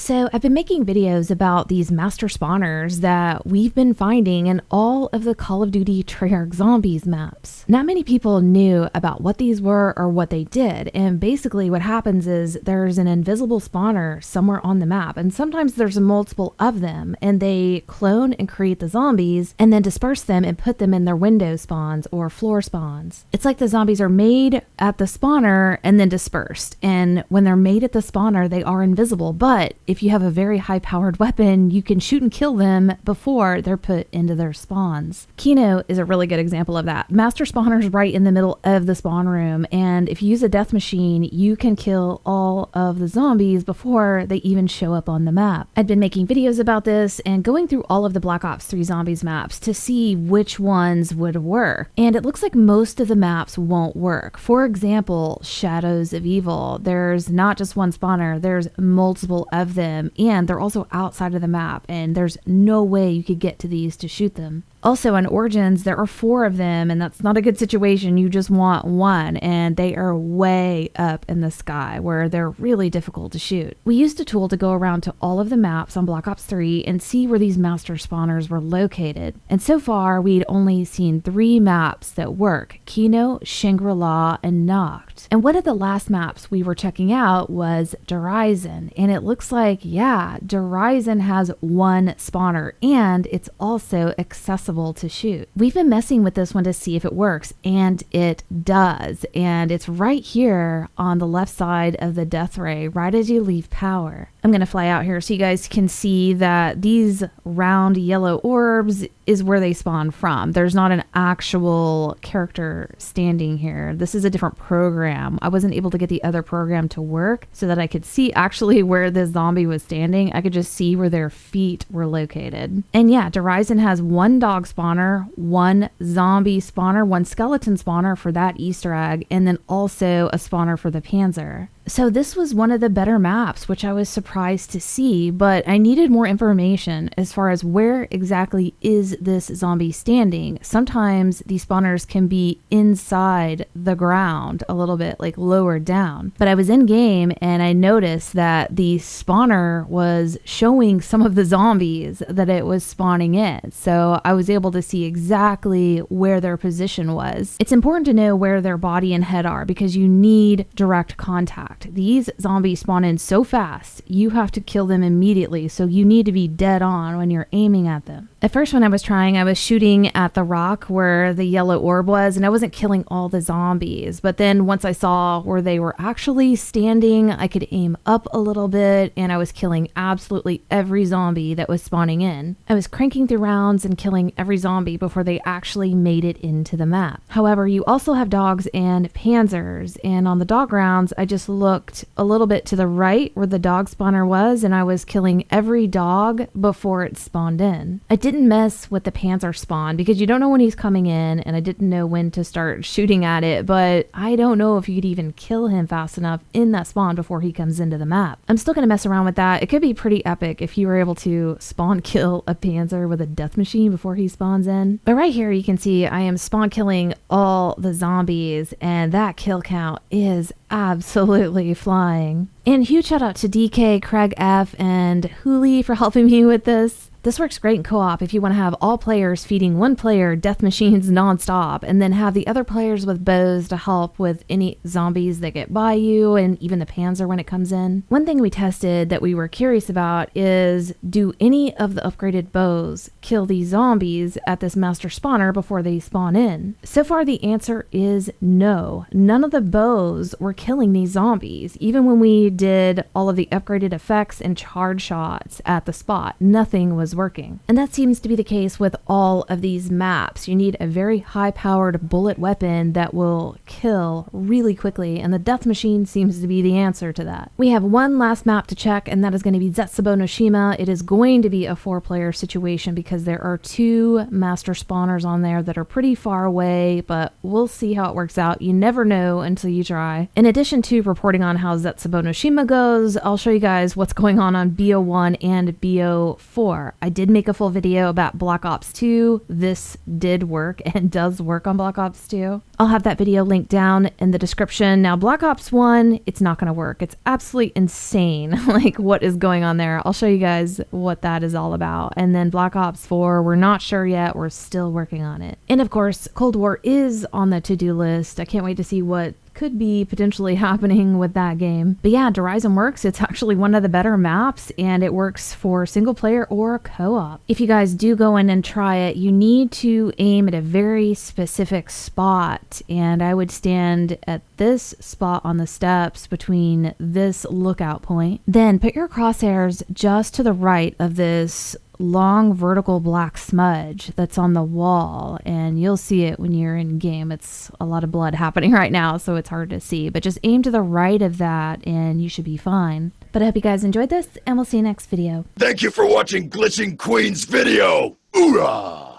So I've been making videos about these master spawners that we've been finding in all of the Call of Duty Treyarch Zombies maps. Not many people knew about what these were or what they did, and basically what happens is there's an invisible spawner somewhere on the map, and sometimes there's multiple of them, and they clone and create the zombies and then disperse them and put them in their window spawns or floor spawns. It's like the zombies are made at the spawner and then dispersed, and when they're made at the spawner they are invisible, but if you have a very high-powered weapon, you can shoot and kill them before they're put into their spawns. Kino is a really good example of that. Master spawner's right in the middle of the spawn room, and if you use a death machine, you can kill all of the zombies before they even show up on the map. I'd been making videos about this and going through all of the Black Ops 3 Zombies maps to see which ones would work, and it looks like most of the maps won't work. For example, Shadows of Evil. There's not just one spawner, there's multiple of them, and they're also outside of the map, and there's no way you could get to these to shoot them. Also on Origins, there are 4 of them, and that's not a good situation. You just want one, and they are way up in the sky where they're really difficult to shoot. We used a tool to go around to all of the maps on Black Ops 3 and see where these master spawners were located. And so far, we'd only seen 3 maps that work: Kino, Shangri-La, and Noct. And one of the last maps we were checking out was Derizen, and it looks like, yeah, Derizen has 1 spawner, and it's also accessible to shoot. We've been messing with this one to see if it works, and it does, and it's right here on the left side of the death ray, right as you leave power. I'm going to fly out here so you guys can see that these round yellow orbs is where they spawn from. There's not an actual character standing here. This is a different program. I wasn't able to get the other program to work so that I could see actually where the zombie was standing. I could just see where their feet were located. And yeah, Derizen has 1 dog spawner, 1 zombie spawner, 1 skeleton spawner for that Easter egg, and then also a spawner for the Panzer. So this was one of the better maps, which I was surprised to see, but I needed more information as far as where exactly is this zombie standing. Sometimes these spawners can be inside the ground, a little bit like lower down. But I was in game and I noticed that the spawner was showing some of the zombies that it was spawning in. So I was able to see exactly where their position was. It's important to know where their body and head are because you need direct contact. These zombies spawn in so fast, you have to kill them immediately, so you need to be dead on when you're aiming at them. At first when I was trying, I was shooting at the rock where the yellow orb was, and I wasn't killing all the zombies. But then once I saw where they were actually standing, I could aim up a little bit, and I was killing absolutely every zombie that was spawning in. I was cranking through rounds and killing every zombie before they actually made it into the map. However, you also have dogs and panzers, and on the dog rounds, I just looked a little bit to the right where the dog spawner was, and I was killing every dog before it spawned in. I didn't mess with the panzer spawn because you don't know when he's coming in, and I didn't know when to start shooting at it, but I don't know if you could even kill him fast enough in that spawn before he comes into the map. I'm still going to mess around with that. It could be pretty epic if you were able to spawn kill a panzer with a death machine before he spawns in. But right here you can see I am spawn killing all the zombies, and that kill count is absolutely flying. And huge shout out to DK, Craig F, and Hooli for helping me with this. This works great in co-op if you want to have all players feeding one player death machines non-stop, and then have the other players with bows to help with any zombies that get by you, and even the panzer when it comes in. One thing we tested that we were curious about is, do any of the upgraded bows kill these zombies at this master spawner before they spawn in? So far the answer is no. None of the bows were killing these zombies. Even when we did all of the upgraded effects and charge shots at the spot, nothing was working. And that seems to be the case with all of these maps. You need a very high-powered bullet weapon that will kill really quickly, and the death machine seems to be the answer to that. We have one last map to check, and that is going to be Zetsubo no Shima. It is going to be a 4-player situation because there are 2 master spawners on there that are pretty far away, but we'll see how it works out. You never know until you try. In addition to reporting on how Zetsubo no Shima goes, I'll show you guys what's going on BO1 and BO4. I did make a full video about Black Ops 2. This did work and does work on Black Ops 2. I'll have that video linked down in the description. Now, Black Ops 1, it's not going to work. It's absolutely insane, like what is going on there. I'll show you guys what that is all about. And then Black Ops 4, we're not sure yet. We're still working on it. And of course, Cold War is on the to-do list. I can't wait to see what could be potentially happening with that game. But yeah, Horizon works. It's actually one of the better maps, and it works for single player or co-op. If you guys do go in and try it, you need to aim at a very specific spot, and I would stand at this spot on the steps between this lookout point. Then put your crosshairs just to the right of this long vertical black smudge that's on the wall, and you'll see it when you're in game. It's a lot of blood happening right now, so it's hard to see, but just aim to the right of that and you should be fine. But I hope you guys enjoyed this, and we'll see you next video. Thank you for watching Glitching Queen's video. Hoorah!